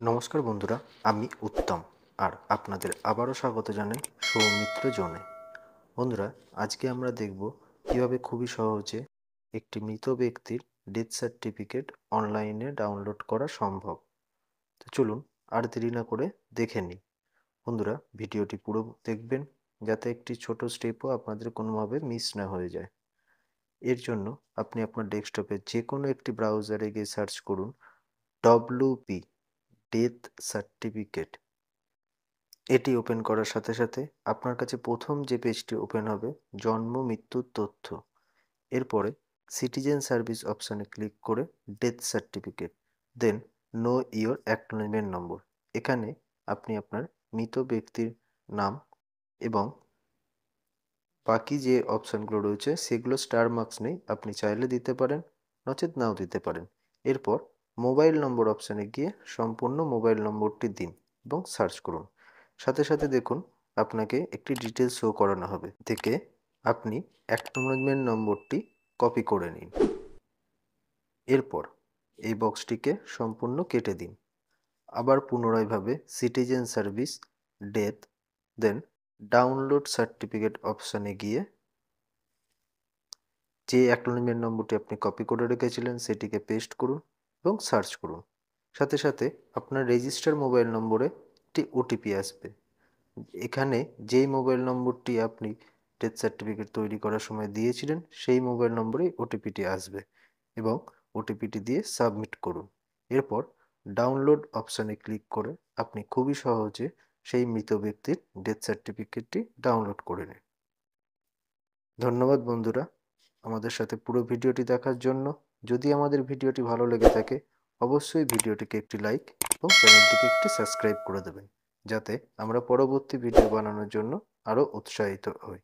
নমস্কার বন্ধুরা, আমি উত্তম আর আপনাদের আবারও স্বাগত জানাই সৌমিত্র জোনে। বন্ধুরা, আজকে আমরা দেখব কিভাবে খুবই সহজে একটি মৃত ব্যক্তির ডেথ সার্টিফিকেট অনলাইনে ডাউনলোড করা সম্ভব। তো চলুন আর দেরি না করে দেখে নিই। বন্ধুরা, ভিডিওটি পুরো দেখবেন যাতে একটি ছোট স্টেপও আপনাদের কোনোভাবে মিস না হয়ে যায়। এর জন্য আপনি আপনার ডেস্কটপে যে কোনো একটি ব্রাউজারে গিয়ে সার্চ করুন WP ডেথ সার্টিফিকেট। এটি ওপেন করার সাথে সাথে আপনার কাছে প্রথম যে পেজটি ওপেন হবে জন্ম মৃত্যুর তথ্য। এরপরে সিটিজেন সার্ভিস অপশানে ক্লিক করে death certificate, then know your acknowledgement number. এখানে আপনি আপনার মৃত ব্যক্তির নাম এবং বাকি যে অপশানগুলো রয়েছে সেগুলো স্টার মার্কস নেই, আপনি চাইলে দিতে পারেন, নচেত নাও দিতে পারেন। এরপর মোবাইল নম্বর অপশানে গিয়ে সম্পূর্ণ মোবাইল নম্বরটি দিন এবং সার্চ করুন। সাথে সাথে দেখুন আপনাকে একটি ডিটেলস শো করানো হবে, থেকে আপনি অ্যাকনলেজমেন্ট নম্বরটি কপি করে নিন। এরপর এই বক্সটিকে সম্পূর্ণ কেটে দিন। আবার পুনরায়ভাবে সিটিজেন সার্ভিস ডেথ, দেন ডাউনলোড সার্টিফিকেট অপশানে গিয়ে যে অ্যাকনলেজমেন্ট নম্বরটি আপনি কপি করে রেখেছিলেন সেটিকে পেস্ট করুন এবং সার্চ করুন। সাথে সাথে আপনার রেজিস্টার মোবাইল নম্বরে একটি ওটিপি আসবে। এখানে যেই মোবাইল নম্বরটি আপনি ডেথ সার্টিফিকেট তৈরি করার সময় দিয়েছিলেন সেই মোবাইল নম্বরেই ওটিপিটি আসবে এবং ওটিপিটি দিয়ে সাবমিট করুন। এরপর ডাউনলোড অপশানে ক্লিক করে আপনি খুবই সহজে সেই মৃত ব্যক্তির ডেথ সার্টিফিকেটটি ডাউনলোড করে নিন। ধন্যবাদ বন্ধুরা, আমাদের সাথে পুরো ভিডিওটি দেখার জন্য। যদি আমাদের ভিডিওটি ভালো লেগে থাকে অবশ্যই ভিডিওটিকে একটি লাইক এবং চ্যানেলটিকে একটি সাবস্ক্রাইব করে দেবেন, যাতে আমরা পরবর্তী ভিডিও বানানোর জন্য আরও উৎসাহিত হই।